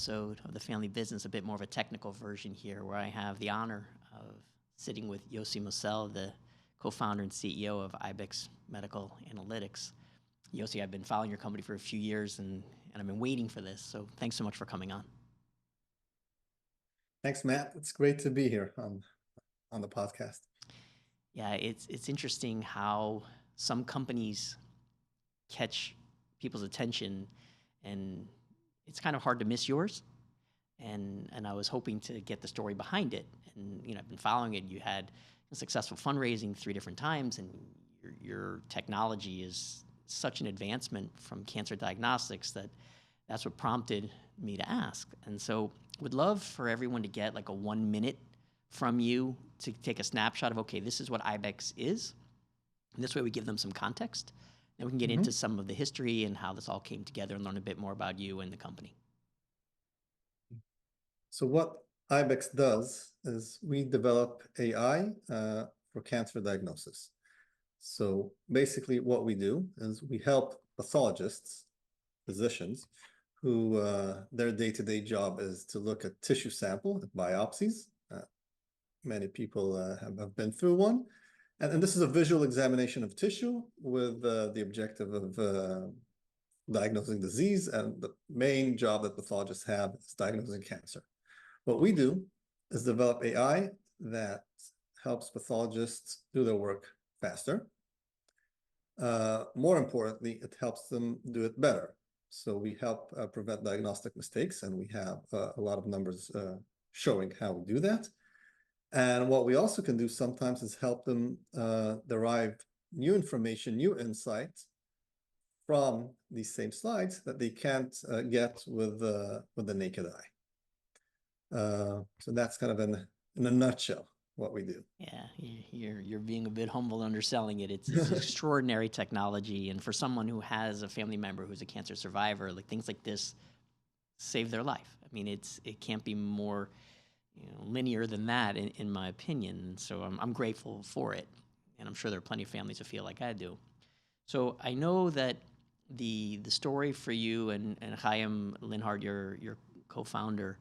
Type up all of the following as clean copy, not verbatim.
episode of the Family Business, a bit more of a technical version here, where I have the honor of sitting with Yossi Mossel, the co-founder and CEO of Ibex Medical Analytics. Yossi, I've been following your company for a few years, and I've been waiting for this, so thanks so much for coming on. Thanks, Matt. It's great to be here on the podcast. Yeah, it's interesting how some companies catch people's attention, and it's kind of hard to miss yours. And I was hoping to get the story behind it. And I've been following it. You had a successful fundraising 3 different times, and your technology is such an advancement from cancer diagnostics that's what prompted me to ask. And so would love for everyone to get like a 1 minute from you to take a snapshot of, okay, this is what Ibex is. And this way we give them some context. Then we can get into some of the history and how this all came together and learn a bit more about you and the company. So what Ibex does is we develop AI for cancer diagnosis. So basically what we do is we help pathologists, physicians, who their day-to-day job is to look at tissue sample, at biopsies. Many people have been through one. And this is a visual examination of tissue with the objective of diagnosing disease. And the main job that pathologists have is diagnosing cancer. What we do is develop AI that helps pathologists do their work faster. More importantly, it helps them do it better. So we help prevent diagnostic mistakes, and we have a lot of numbers showing how we do that. And what we also can do sometimes is help them derive new information, new insights from these same slides that they can't get with the naked eye. So that's kind of in a nutshell what we do. Yeah, you're being a bit humble underselling it. It's extraordinary technology, and for someone who has a family member who's a cancer survivor, like things like this save their life. I mean, it can't be more linear than that, in my opinion. So I'm grateful for it, and I'm sure there are plenty of families that feel like I do. So I know that the story for you and Chaim Linhart, your co-founder,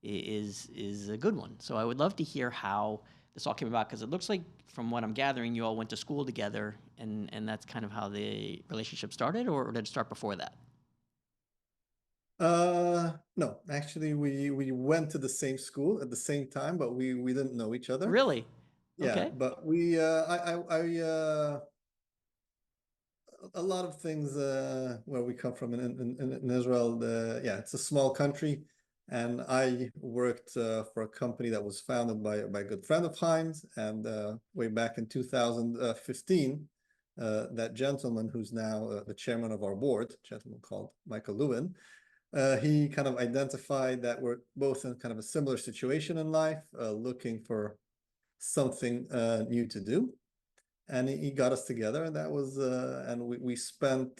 is a good one. So I would love to hear how this all came about, because it looks like, from what I'm gathering, you all went to school together, and that's kind of how the relationship started, or did it start before that? No, actually, we went to the same school at the same time, but we didn't know each other. Really? Yeah, Okay. but a lot of things where we come from in Israel, yeah, it's a small country, and I worked for a company that was founded by a good friend of Chaim's, and way back in 2015, that gentleman who's now the chairman of our board, a gentleman called Michael Lewin, he kind of identified that we're both in kind of a similar situation in life, looking for something new to do. And he got us together, and that was, and we spent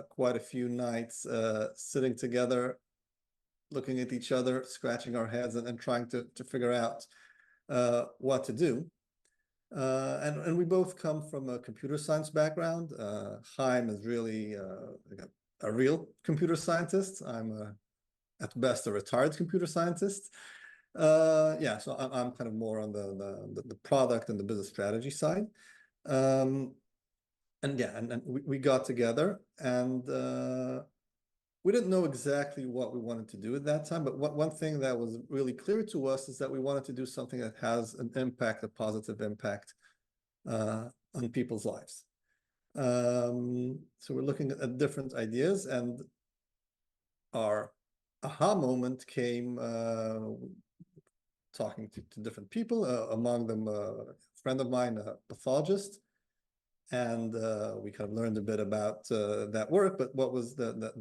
quite a few nights sitting together, looking at each other, scratching our heads, and trying to figure out what to do. And we both come from a computer science background. Chaim is really a real computer scientist. I'm at best a retired computer scientist. Yeah, so I'm kind of more on the product and the business strategy side. And yeah, and we got together, and we didn't know exactly what we wanted to do at that time, but one thing that was really clear to us is that we wanted to do something that has an impact, a positive impact on people's lives. So we're looking at different ideas, and our aha moment came talking to different people, among them a friend of mine, a pathologist, and we kind of learned a bit about that work. But what was the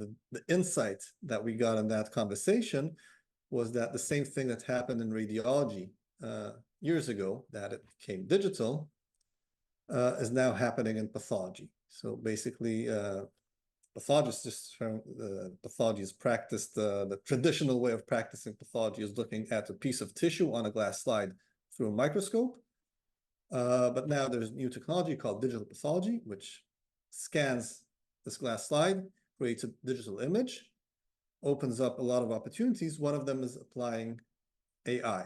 insight that we got in that conversation was that the same thing that happened in radiology years ago, that it became digital, is now happening in pathology. So basically, pathologists, pathology is practiced, the traditional way of practicing pathology is looking at a piece of tissue on a glass slide through a microscope. But now there's new technology called digital pathology, which scans this glass slide, creates a digital image opens up a lot of opportunities. One of them is applying AI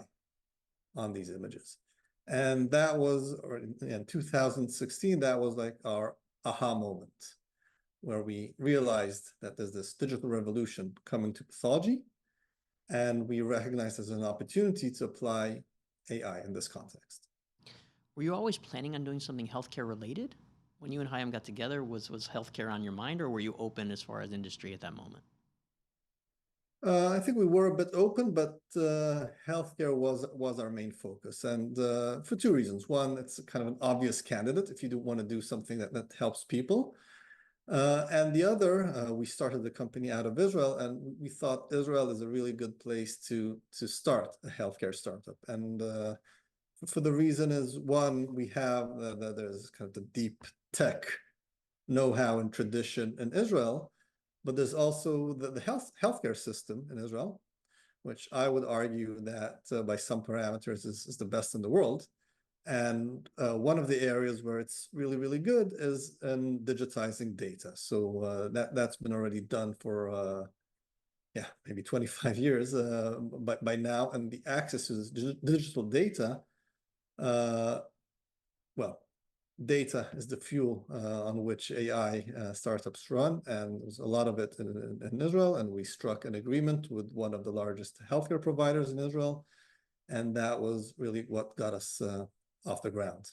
on these images. And that was, or in 2016, that was like our aha moment, where we realized that there's this digital revolution coming to pathology, and we recognized as an opportunity to apply AI in this context. Were you always planning on doing something healthcare related? When you and Chaim got together, was healthcare on your mind, or were you open as far as industry at that moment? I think we were a bit open, but healthcare was our main focus, and for two reasons. One, it's kind of an obvious candidate if you do want to do something that helps people. And the other, we started the company out of Israel, and we thought Israel is a really good place to start a healthcare startup. And for the reason is, one, we have there's kind of the deep tech know-how and tradition in Israel, but there's also the healthcare system in Israel, which I would argue that by some parameters is the best in the world. And one of the areas where it's really, really good is in digitizing data. So that's been already done for maybe 25 years by now. And the access to this digital data, well, data is the fuel on which AI startups run, and there's a lot of it in Israel. And we struck an agreement with one of the largest healthcare providers in Israel, and that was really what got us off the ground.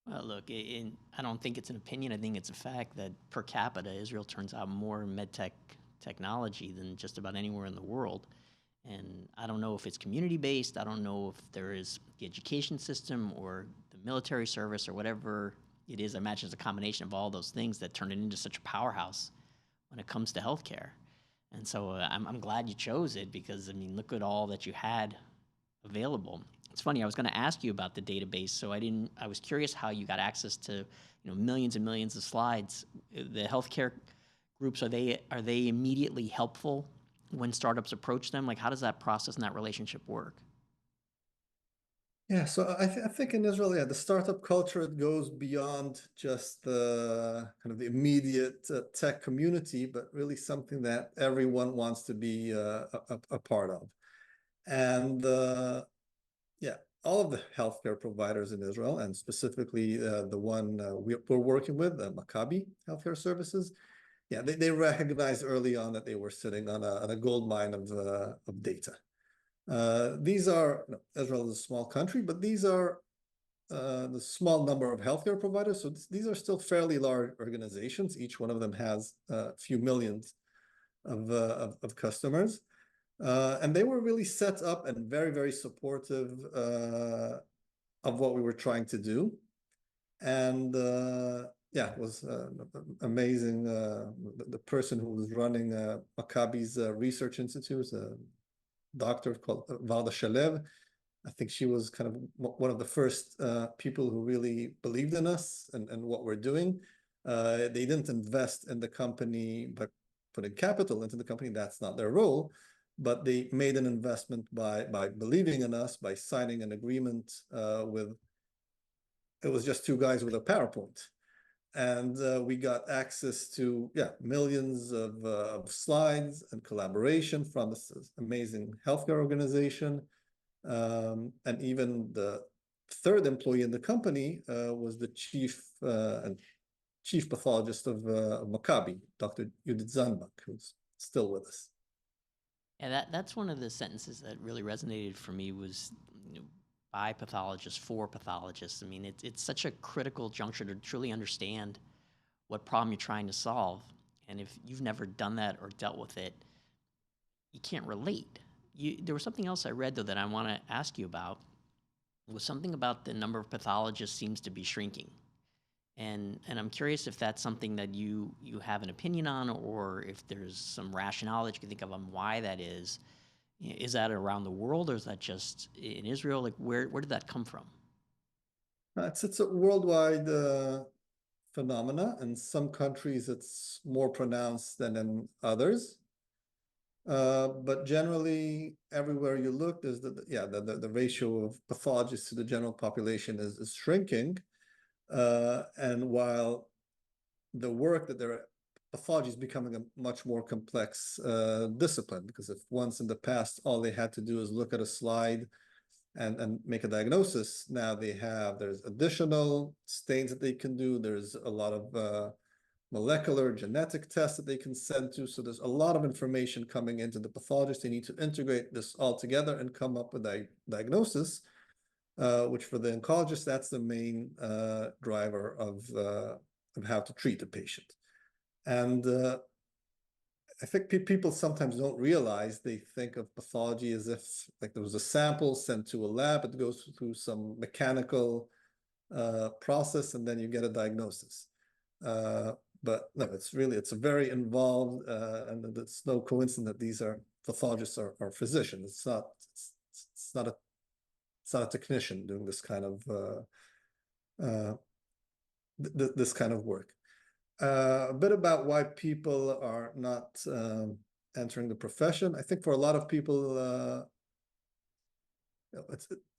Well, look, I don't think it's an opinion. I think it's a fact that per capita, Israel turns out more medtech technology than just about anywhere in the world. And I don't know if it's community-based. I don't know if there is the education system or the military service or whatever it is. I imagine it's a combination of all those things that turn it into such a powerhouse when it comes to healthcare. And so I'm glad you chose it because, I mean, look at all that you had available. It's funny, I was going to ask you about the database, so I was curious how you got access to, millions and millions of slides. The healthcare groups, are they immediately helpful when startups approach them? Like, how does that process and that relationship work? Yeah, so I think in Israel, the startup culture, it goes beyond just the kind of the immediate tech community, but really something that everyone wants to be a part of. And all of the healthcare providers in Israel, and specifically the one we're working with, Maccabi Healthcare Services, they recognized early on that they were sitting on a gold mine of data. These are, Israel is a small country, but these are the small number of healthcare providers. So these are still fairly large organizations. Each one of them has a few millions of customers. And they were really set up and very, very supportive of what we were trying to do. And it was amazing. The person who was running Maccabi's Research Institute, a doctor called Varda Shalev, I think she was kind of one of the first people who really believed in us and what we're doing. They didn't invest in the company by putting capital into the company. That's not their role. But they made an investment by believing in us, by signing an agreement with, it was just two guys with a PowerPoint. And we got access to, millions of slides and collaboration from this amazing healthcare organization. And even the third employee in the company was the chief pathologist of Maccabi, Dr. Judith Zanbach, who's still with us. Yeah, that's one of the sentences that really resonated for me was, by pathologists, for pathologists. I mean, it's such a critical juncture to truly understand what problem you're trying to solve. And if you've never done that or dealt with it, you can't relate. There was something else I read, though, that I want to ask you about. It was something about the number of pathologists seems to be shrinking. And I'm curious if that's something that you have an opinion on, or if there's some rationale that you can think of on why that is. Is that around the world, or is that just in Israel? Like, where did that come from? It's a worldwide phenomena. In some countries, it's more pronounced than in others. But generally, everywhere you look, there's the ratio of pathologists to the general population is shrinking. And while the work that they're pathology is becoming a much more complex discipline, because if once in the past all they had to do is look at a slide and make a diagnosis, now there's additional stains that they can do. There's a lot of molecular genetic tests that they can send to. So there's a lot of information coming into the pathologist. They need to integrate this all together and come up with a diagnosis, which for the oncologist, that's the main driver of how to treat a patient. And I think people sometimes don't realize, they think of pathology as if like there was a sample sent to a lab, it goes through some mechanical process, and then you get a diagnosis. But no, it's a very involved, and it's no coincidence that these are pathologists are physicians. It's not a technician doing this kind of work. A bit about why people are not entering the profession. I think for a lot of people,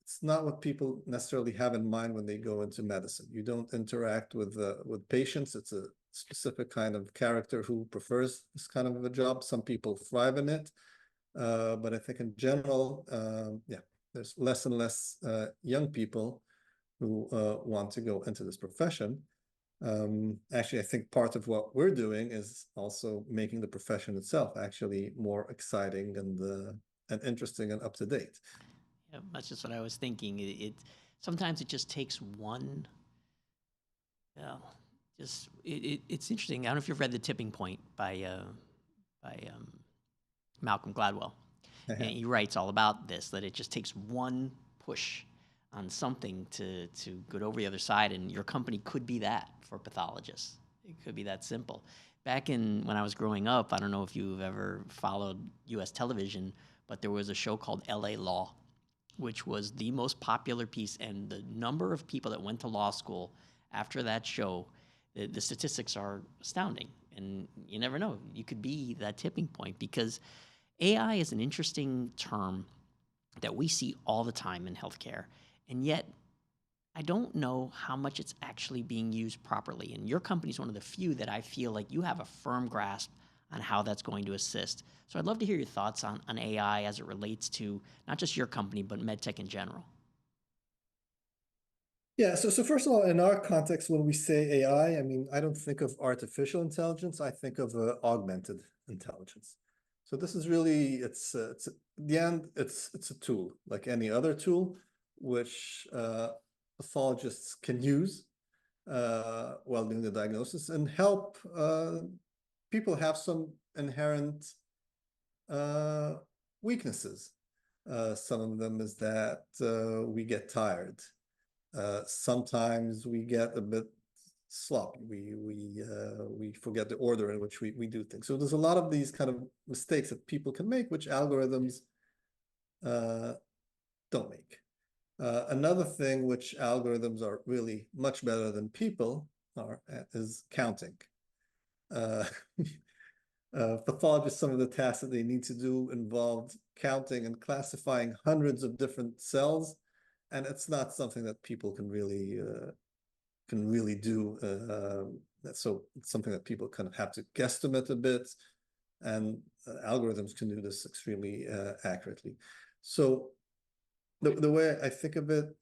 it's not what people necessarily have in mind when they go into medicine. You don't interact with patients. It's a specific kind of character who prefers this kind of a job. Some people thrive in it, but I think in general, yeah, there's less and less young people who want to go into this profession. Actually, I think part of what we're doing is also making the profession itself actually more exciting and interesting and up to date. Yeah, that's just what I was thinking. Sometimes it just takes one. It's interesting. I don't know if you've read The Tipping Point by Malcolm Gladwell. And he writes all about this, that it just takes one push on something to go over the other side, and your company could be that for pathologists. It could be that simple. Back when I was growing up, I don't know if you've ever followed U.S. television, but there was a show called L.A. Law, which was the most popular piece, and the number of people that went to law school after that show, the statistics are astounding. And you never know, you could be that tipping point, because AI is an interesting term that we see all the time in healthcare, and yet I don't know how much it's actually being used properly. And your company is one of the few that I feel like you have a firm grasp on how that's going to assist. So I'd love to hear your thoughts on AI as it relates to not just your company, but medtech in general. Yeah, so first of all, in our context, when we say AI, I mean, I don't think of artificial intelligence. I think of augmented intelligence. So this is really, it's at the end, it's a tool like any other tool, which pathologists can use while doing the diagnosis and help people have some inherent weaknesses. Some of them is that we get tired. Sometimes we get a bit sloppy. We forget the order in which we do things. So there's a lot of these kind of mistakes that people can make, which algorithms don't make. Another thing which algorithms are really much better than people is counting. Pathologists, some of the tasks that they need to do involved counting and classifying hundreds of different cells, and it's not something that people can really do. So it's something that people kind of have to guesstimate a bit, and algorithms can do this extremely accurately. So the way I think of it,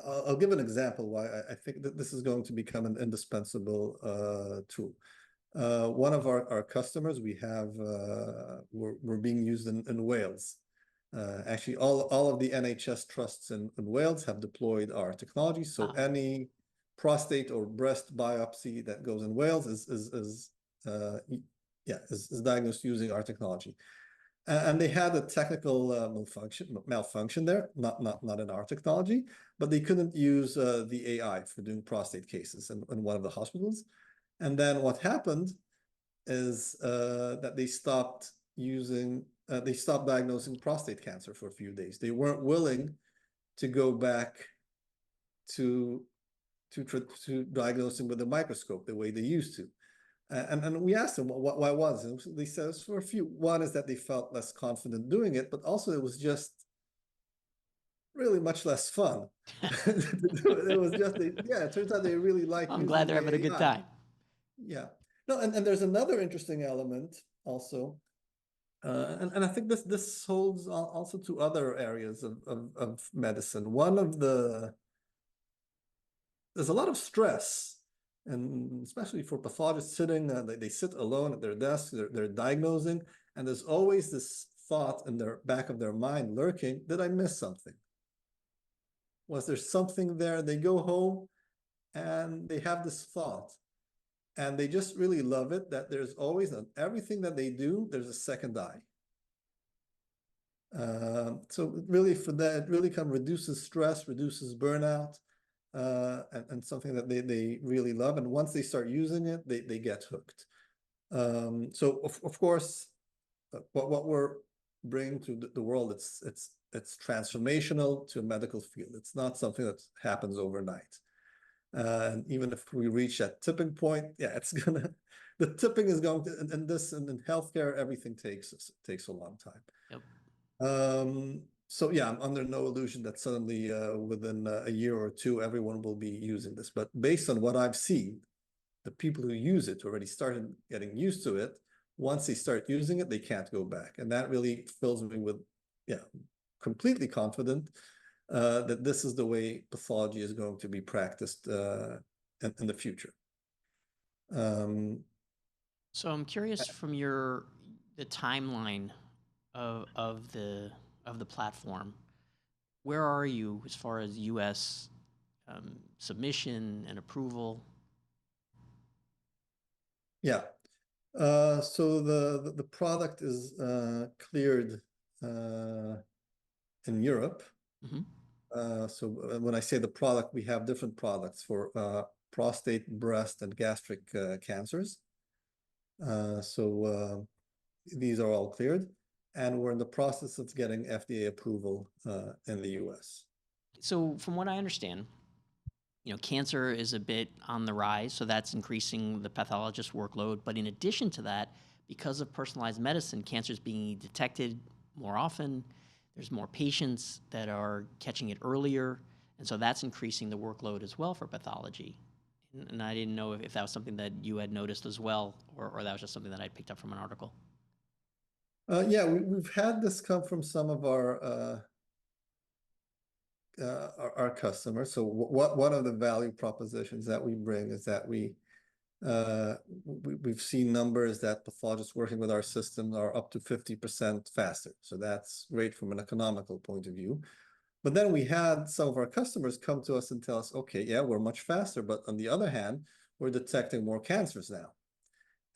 I'll give an example why I think that this is going to become an indispensable tool. One of our customers, we're being used in Wales. Actually, all of the NHS trusts in Wales have deployed our technology. So any prostate or breast biopsy that goes in Wales is diagnosed using our technology. And they had a technical malfunction there, not in our technology, but they couldn't use the AI for doing prostate cases in one of the hospitals. And then what happened is that they stopped diagnosing prostate cancer for a few days. They weren't willing to go back to diagnosing with a microscope the way they used to. And we asked them, why was it? They said it's for a few. One is that they felt less confident doing it, but also it was just really much less fun. It was just, it turns out they really like I'm using glad they're the having a good AI. time. Yeah. No, and there's another interesting element also, and I think this holds also to other areas of medicine. There's a lot of stress, and especially for pathologists sitting, they sit alone at their desk, they're diagnosing, and there's always this thought in their back of their mind lurking, did I miss something? Was there something there? They go home and they have this thought, and they just really love it that there's always, on everything that they do, there's a second eye. So really for that, it really kind of reduces stress, reduces burnout, and something that they really love. And once they start using it, they get hooked. So of course, what we're bringing to the world, it's transformational to a medical field. It's not something that happens overnight. And even if we reach that tipping point, yeah, the tipping is going to, and in healthcare, everything takes a long time. Yep. So yeah, I'm under no illusion that suddenly within a year or two, everyone will be using this. But based on what I've seen, the people who use it already started getting used to it. Once they start using it, they can't go back. And that really fills me with, yeah, completely confident that this is the way pathology is going to be practiced in the future. So I'm curious from the timeline of the platform. Where are you as far as U.S. Submission and approval? Yeah. So the product is cleared in Europe. So when I say the product, we have different products for prostate, breast, and gastric cancers. So these are all cleared, and we're in the process of getting FDA approval in the US. So from what I understand, cancer is a bit on the rise, so that's increasing the pathologist workload. But in addition to that, because of personalized medicine, cancer is being detected more often. There's more patients that are catching it earlier, and so that's increasing the workload as well for pathology. And I didn't know if that was something that you had noticed as well, or that was just something that I picked up from an article. Yeah, we've had this come from some of our customers. So one of the value propositions that we bring is that we've seen numbers that pathologists working with our system are up to 50% faster. So that's great from an economical point of view. But then we had some of our customers come to us and tell us, okay, yeah, we're much faster, but on the other hand, we're detecting more cancers now.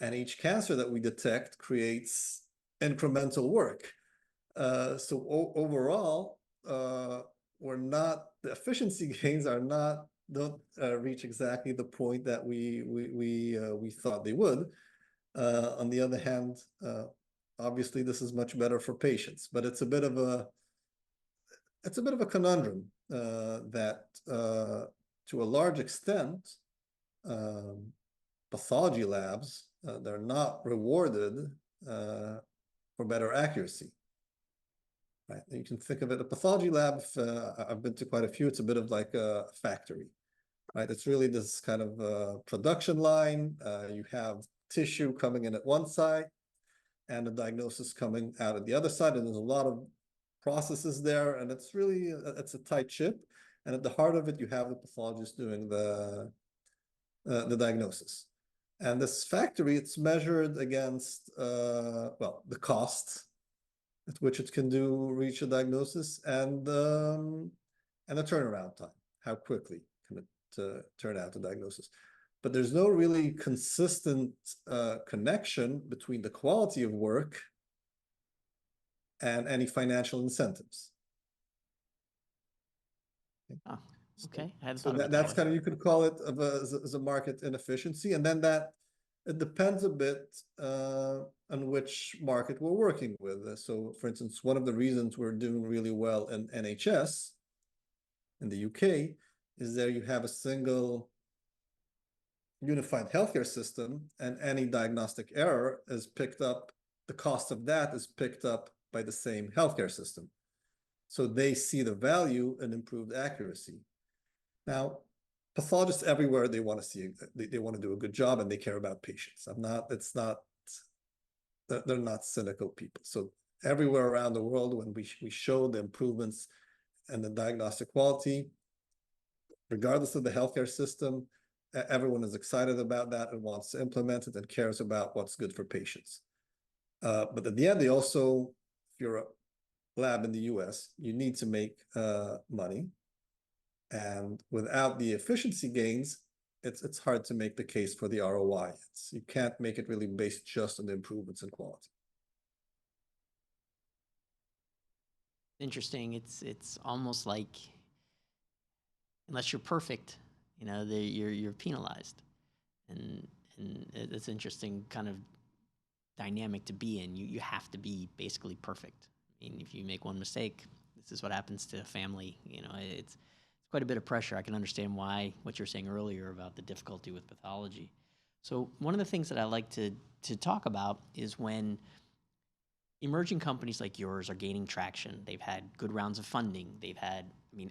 And each cancer that we detect creates incremental work. So overall, the efficiency gains don't reach exactly the point that we thought they would. On the other hand, obviously this is much better for patients, but it's a bit of a conundrum that to a large extent, pathology labs, they're not rewarded for better accuracy. Right? You can think of it, a pathology lab, I've been to quite a few, it's a bit of like a factory, right? It's really this kind of production line. You have tissue coming in at one side and a diagnosis coming out at the other side, and there's a lot of processes there, and it's really, it's a tight ship. And at the heart of it, you have the pathologist doing the diagnosis. And this factory, it's measured against, well, the cost at which it can reach a diagnosis, and the turnaround time, how quickly can it turn out a diagnosis. But there's no really consistent connection between the quality of work and any financial incentives. Oh, okay. I hadn't So thought about that's that way. kind of, you could call it as a market inefficiency. And then it depends a bit on which market we're working with. So for instance, one of the reasons we're doing really well in NHS in the UK is there you have a single unified healthcare system, and any diagnostic error is picked up, the cost of that is picked up by the same healthcare system. So they see the value in improved accuracy. Now, pathologists everywhere, they want to see, they want to do a good job and they care about patients. They're not cynical people. So everywhere around the world, when we show the improvements and the diagnostic quality, regardless of the healthcare system, everyone is excited about that and wants to implement it and cares about what's good for patients. But at the end, they also, if you're a lab in the US, you need to make money. And without the efficiency gains, it's hard to make the case for the ROI. You can't make it really based just on the improvements in quality. Interesting. It's almost like unless you're perfect, you're penalized, and it's interesting kind of dynamic to be in. You have to be basically perfect. I mean, if you make one mistake, this is what happens to a family. It's quite a bit of pressure. I can understand what you're saying earlier about the difficulty with pathology. So one of the things that I like to talk about is when emerging companies like yours are gaining traction. They've had good rounds of funding. They've had,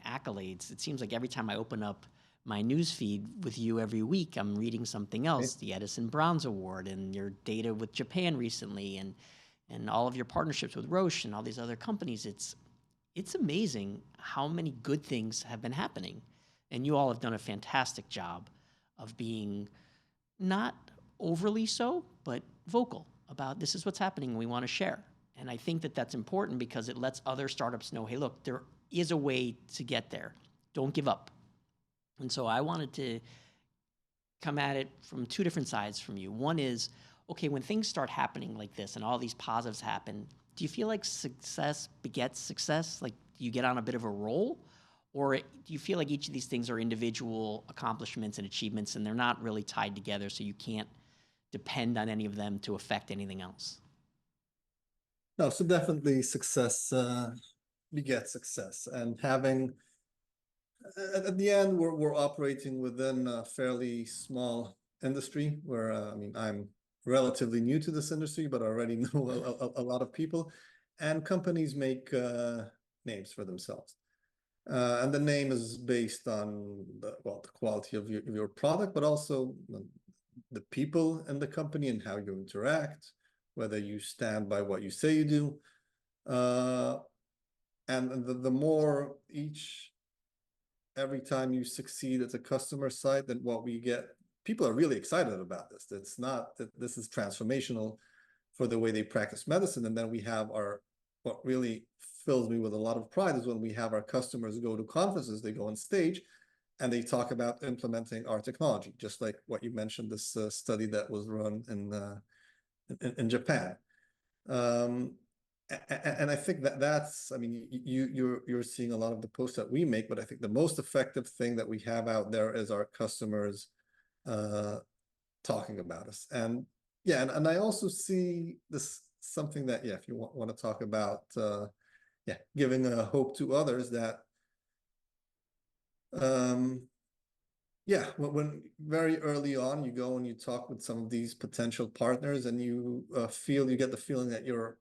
accolades. It seems like every time I open up my news feed with you every week, I'm reading something else, the Edison Bronze Award and your data with Japan recently and all of your partnerships with Roche and all these other companies. It's amazing how many good things have been happening. And you all have done a fantastic job of being not overly so, but vocal about this is what's happening and we want to share. And I think that that's important because it lets other startups know, hey, look, there is a way to get there. Don't give up. And so I wanted to come at it from two different sides from you. One is, okay, when things start happening like this and all these positives happen, do you feel like success begets success? Like, do you get on a bit of a roll? Or do you feel like each of these things are individual accomplishments and achievements and they're not really tied together, so you can't depend on any of them to affect anything else? No, so definitely success begets success. And having, at the end, we're operating within a fairly small industry where, I'm relatively new to this industry, but I already know a lot of people. And companies make names for themselves. And the name is based on the quality of your product, but also the people in the company and how you interact, whether you stand by what you say you do. And the more every time you succeed at the customer side, then what we get, people are really excited about this. It's not that this is transformational for the way they practice medicine. And then we have what really fills me with a lot of pride is when we have our customers go to conferences, they go on stage and they talk about implementing our technology, just like what you mentioned, this study that was run in Japan. And I think that's, you're seeing a lot of the posts that we make, but I think the most effective thing that we have out there is our customers talking about us. And yeah, and I also see this something that, if you want to talk about, giving a hope to others that, when very early on you go and you talk with some of these potential partners and you get the feeling that you're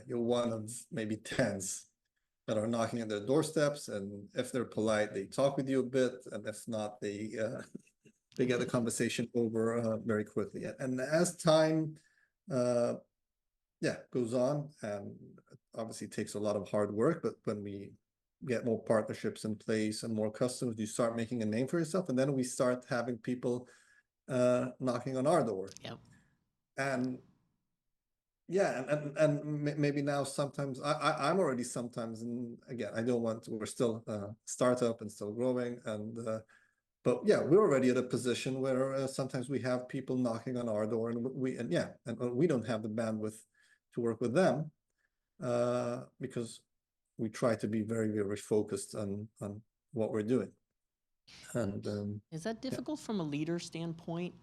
one of maybe tens that are knocking at their doorsteps, and if they're polite, they talk with you a bit, and if not, they get the conversation over very quickly. And as time goes on, and obviously it takes a lot of hard work, but when we get more partnerships in place and more customers, you start making a name for yourself, and then we start having people knocking on our door. Yep. And maybe now sometimes I'm already sometimes, and again, we're still a startup and still growing, and but we're already at a position where sometimes we have people knocking on our door, and we don't have the bandwidth to work with them because we try to be very, very focused on what we're doing. And is that difficult from a leader standpoint?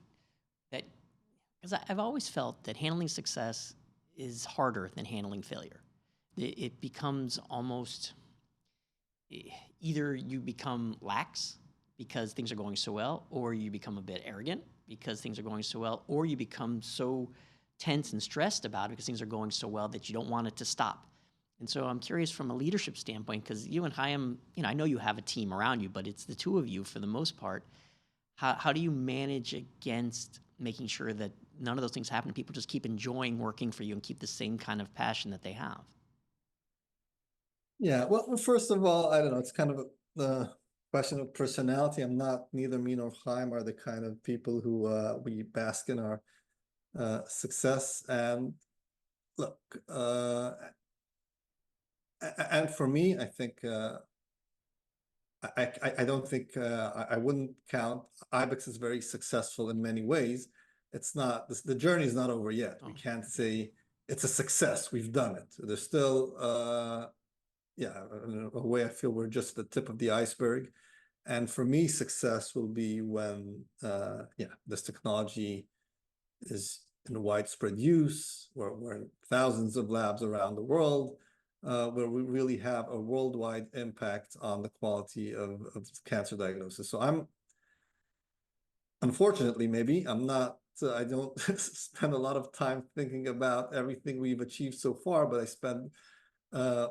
Because I've always felt that handling success is harder than handling failure. It becomes almost either you become lax because things are going so well, or you become a bit arrogant because things are going so well, or you become so tense and stressed about it because things are going so well that you don't want it to stop. And so I'm curious from a leadership standpoint, because you and Chaim, I know you have a team around you, but it's the two of you for the most part. how do you manage against making sure that none of those things happen? People just keep enjoying working for you and keep the same kind of passion that they have. Yeah, well, first of all, I don't know. It's kind of a question of personality. I'm not, neither me nor Chaim are the kind of people who we bask in our success. And look, and for me, I think I don't think I wouldn't count Ibex is very successful in many ways. It's not the journey is not over yet. We Oh, can't say it's a success. We've done it. There's still yeah, in a way I feel we're just the tip of the iceberg. And for me, success will be when yeah, this technology is in widespread use. We're in thousands of labs around the world, where we really have a worldwide impact on the quality of cancer diagnosis. So I'm, unfortunately, maybe I'm not, I don't spend a lot of time thinking about everything we've achieved so far, but I spend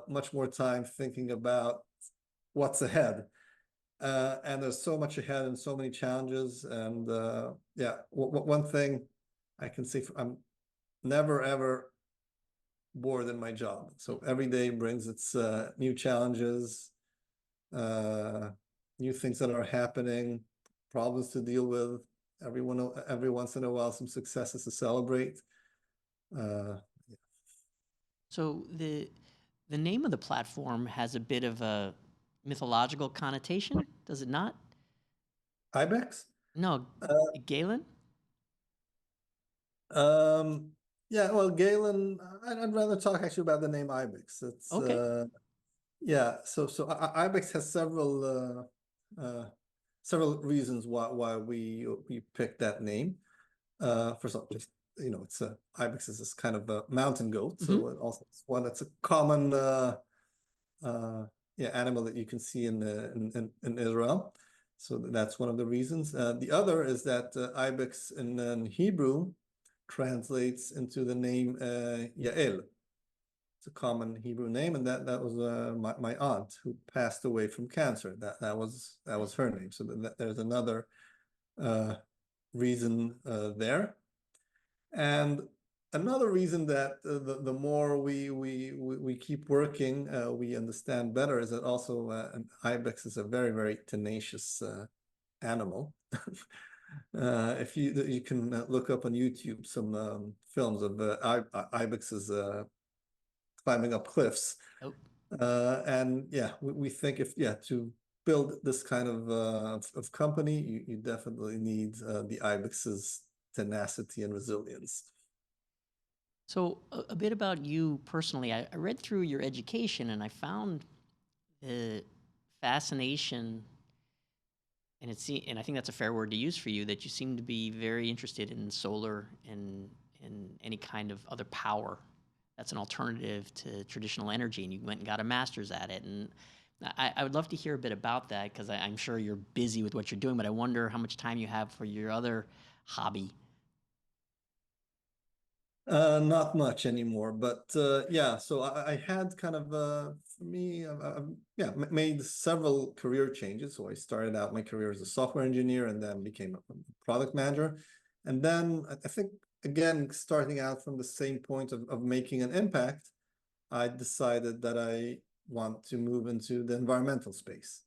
much more time thinking about what's ahead. And there's so much ahead and so many challenges. And yeah, one thing I can say, I'm never ever bored in my job. So every day brings its new challenges, uh, new things that are happening, problems to deal with. Every once in a while, some successes to celebrate. Uh, so the name of the platform has a bit of a mythological connotation, does it not? Ibex? No, Uh, Galen? um, yeah, well, Galen, I'd rather talk actually about the name Ibex. It's Okay. yeah, so Ibex has several reasons why we picked that name. First of all, just it's a Ibex is this kind of a mountain goat, Mm-hmm. so it also it's one that's a common uh, yeah animal that you can see in Israel. So that's one of the reasons. The other is that Ibex in Hebrew translates into the name Yael. It's a common Hebrew name, and that was my aunt who passed away from cancer. That was her name. So there's another reason there. And another reason that the more we keep working, we understand better is that also an ibex is a very tenacious animal. If you can look up on YouTube some films of ibexes climbing up cliffs, Oh, and yeah, we think if yeah to build this kind of company, you definitely need the ibex's tenacity and resilience. so a bit about you personally. I read through your education and I found the fascination, and I think that's a fair word to use for you, that you seem to be very interested in solar and any kind of other power that's an alternative to traditional energy, and you went and got a master's at it. And I would love to hear a bit about that because I'm sure you're busy with what you're doing, but I wonder how much time you have for your other hobby. Not much anymore, but yeah. So I had kind of for me, yeah, made several career changes. So I started out my career as a software engineer, and then became a product manager, and then I think again starting out from the same point of making an impact, I decided that I want to move into the environmental space,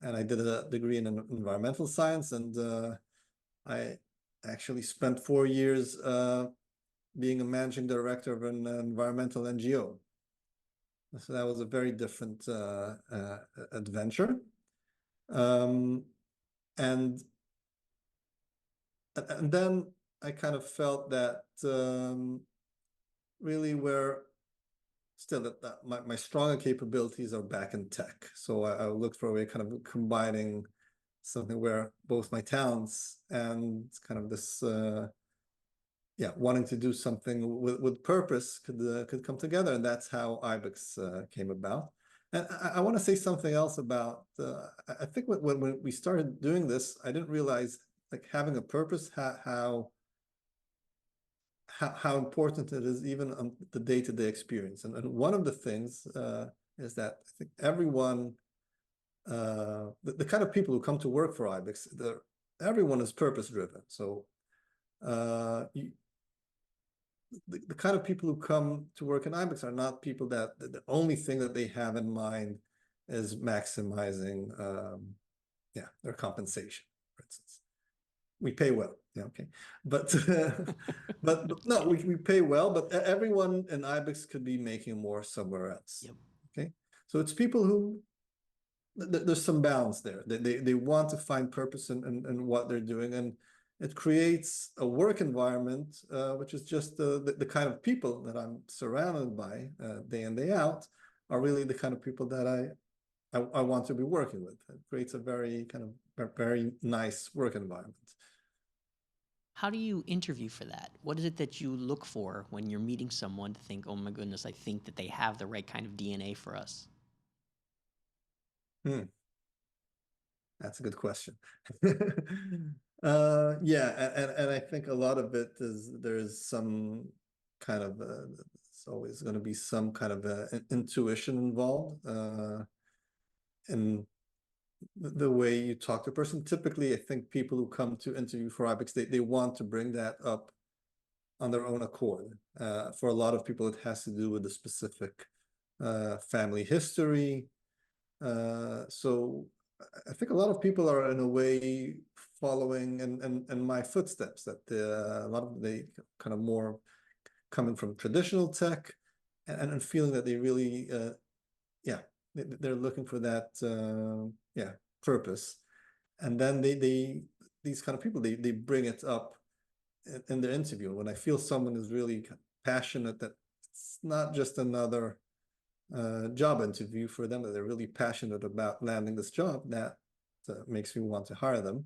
and I did a degree in environmental science, and I actually spent 4 years. Being a managing director of an environmental NGO. So that was a very different adventure. Um, and and then I kind of felt that really where still that my stronger capabilities are back in tech. So I looked for a way kind of combining something where both my talents and kind of this yeah, wanting to do something with purpose could come together, and that's how Ibex came about. And I want to say something else about. I think when we started doing this, I didn't realize like having a purpose how important it is even on the day-to-day experience. And one of the things is that I think everyone the kind of people who come to work for Ibex, everyone is purpose driven. So the kind of people who come to work in IBEX are not people that the only thing that they have in mind is maximizing their compensation, for instance. We pay well, yeah, okay. But but no, we pay well, but everyone in IBEX could be making more somewhere else. Yep. Okay. So it's people who there's some balance there. They want to find purpose in what they're doing, and it creates a work environment which is just the kind of people that I'm surrounded by day in, day out are really the kind of people that I want to be working with. It creates a very kind of very nice work environment. How do you interview for that? What is it that you look for when you're meeting someone to think, oh my goodness, I think that they have the right kind of DNA for us? That's a good question. And I think a lot of it is there's some kind of it's always going to be some kind of intuition involved in the way you talk to a person. Typically, I think people who come to interview for IBEX, they want to bring that up on their own accord. For a lot of people, it has to do with the specific family history. So I think a lot of people are in a way following in my footsteps, that a lot of they kind of more coming from traditional tech and feeling that they really they're looking for that purpose. And then these kind of people they bring it up in their interview. When I feel someone is really passionate, that it's not just another job interview for them, that they're really passionate about landing this job, that makes me want to hire them.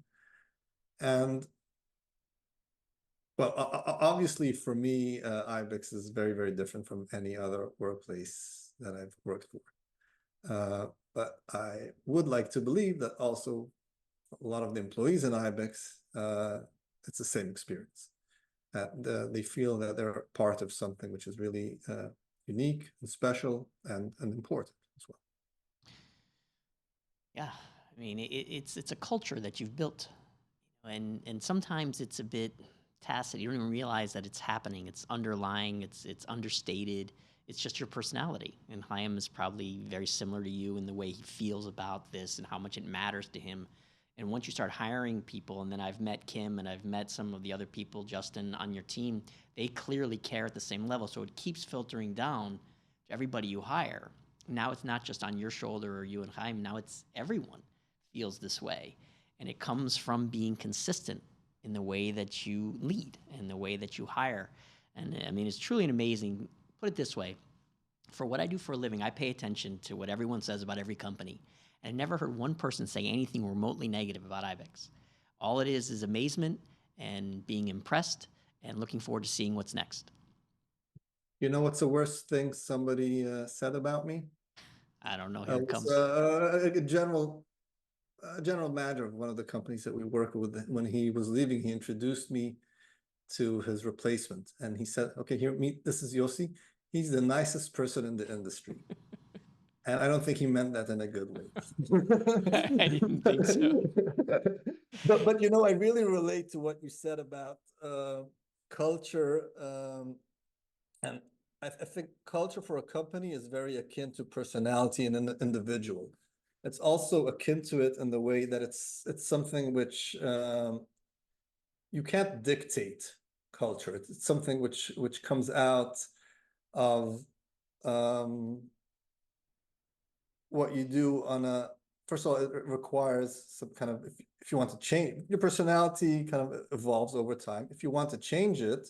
And well, obviously for me, IBEX is very, very different from any other workplace that I've worked for. But I would like to believe that also a lot of the employees in IBEX, it's the same experience, that they feel that they're part of something which is really unique and special and important as well. Yeah, I mean, it's a culture that you've built, and sometimes it's a bit tacit. You don't even realize that it's happening. It's underlying. It's understated. It's just your personality. And Chaim is probably very similar to you in the way he feels about this and how much it matters to him. And once you start hiring people, and then I've met Kim and I've met some of the other people, Justin, on your team, they clearly care at the same level. So it keeps filtering down to everybody you hire. Now it's not just on your shoulder or you and Chaim. Now it's everyone feels this way. And it comes from being consistent in the way that you lead and the way that you hire. And I mean, it's truly an amazing, put it this way, for what I do for a living, I pay attention to what everyone says about every company. And I never heard one person say anything remotely negative about IBEX. All it is amazement and being impressed and looking forward to seeing what's next. You know what's the worst thing somebody said about me? I don't know. Here it comes. A general manager of one of the companies that we work with. When he was leaving, he introduced me to his replacement, and he said, "Okay, here, meet. This is Yossi. He's the nicest person in the industry." And I don't think he meant that in a good way. I didn't think so. But you know, I really relate to what you said about culture, and I think culture for a company is very akin to personality in an individual. It's also akin to it in the way that it's something which you can't dictate culture. It's something which comes out of what you do on a, first of all, it requires some kind of, if you want to change, your personality kind of evolves over time. If you want to change it,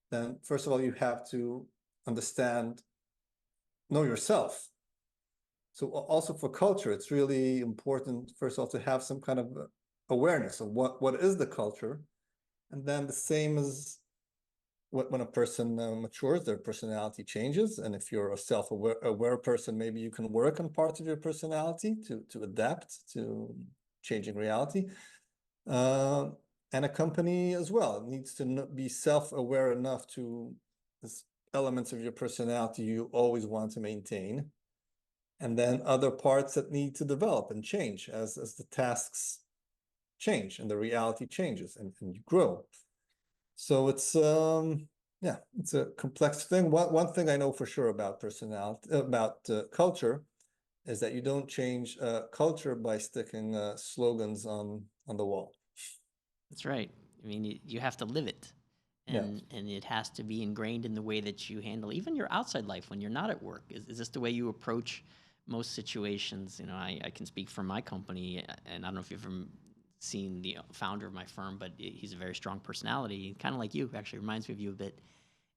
then first of all, you have to understand, know yourself. So also for culture, it's really important, first of all, to have some kind of awareness of what is the culture. And then the same as when a person matures, their personality changes. And if you're a self-aware person, maybe you can work on parts of your personality to adapt to changing reality. And a company as well needs to be self-aware enough to elements of your personality you always want to maintain. And then other parts that need to develop and change as the tasks change and the reality changes and you grow. So it's yeah, it's a complex thing. One thing I know for sure about personality, about culture, is that you don't change culture by sticking slogans on the wall. That's right. I mean, you have to live it, Yeah. and it has to be ingrained in the way that you handle even your outside life when you're not at work. Is this the way you approach most situations? You know, I can speak for my company, and I don't know if you've ever seen the founder of my firm, but he's a very strong personality, kind of like you. Actually, reminds me of you a bit,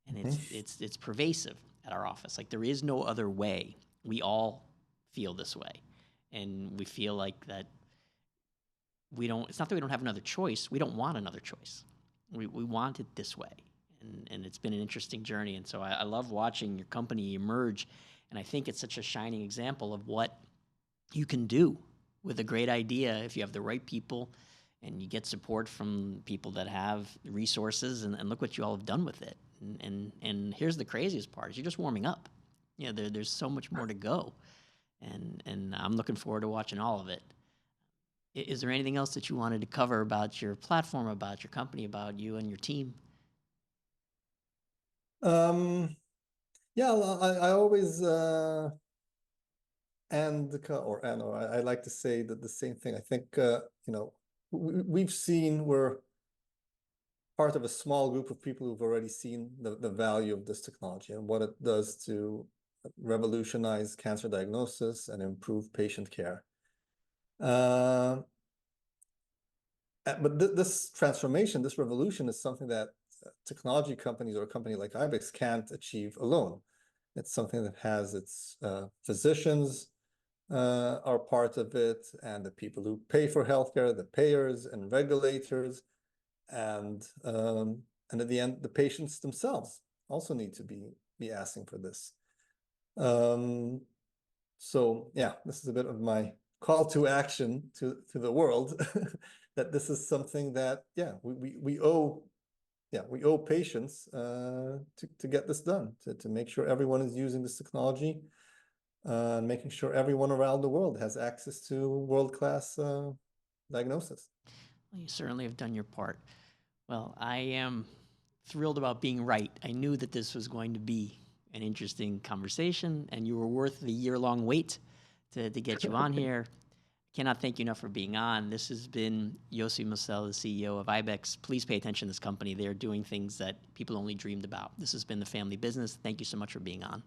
and it's pervasive at our office. Like there is no other way. We all feel this way, and we feel like that we don't. It's not that we don't have another choice. We don't want another choice. We want it this way, and it's been an interesting journey. And so I love watching your company emerge, and I think it's such a shining example of what you can do with a great idea if you have the right people and you get support from people that have resources, and look what you all have done with it. And here's the craziest part: is you're just warming up. You know, there's so much more to go, and I'm looking forward to watching all of it. Is there anything else that you wanted to cover about your platform, about your company, about you and your team? Yeah, I always or I like to say that the same thing. I think you know, we've seen, we're part of a small group of people who've already seen the value of this technology and what it does to revolutionize cancer diagnosis and improve patient care. But this transformation, this revolution is something that technology companies or a company like Ibex can't achieve alone. It's something that has its physicians are part of it, and the people who pay for healthcare, the payers and regulators, and at the end, the patients themselves also need to be asking for this. So yeah, this is a bit of my call to action to the world that this is something that we owe we owe patients to get this done, to make sure everyone is using this technology and making sure everyone around the world has access to world-class diagnosis. Well, you certainly have done your part. Well, I am thrilled about being right. I knew that this was going to be an interesting conversation, and you were worth the year-long wait to get you on here. Cannot thank you enough for being on. This has been Yossi Mossel, the CEO of Ibex. Please pay attention to this company. They're doing things that people only dreamed about. This has been The Family Business. Thank you so much for being on.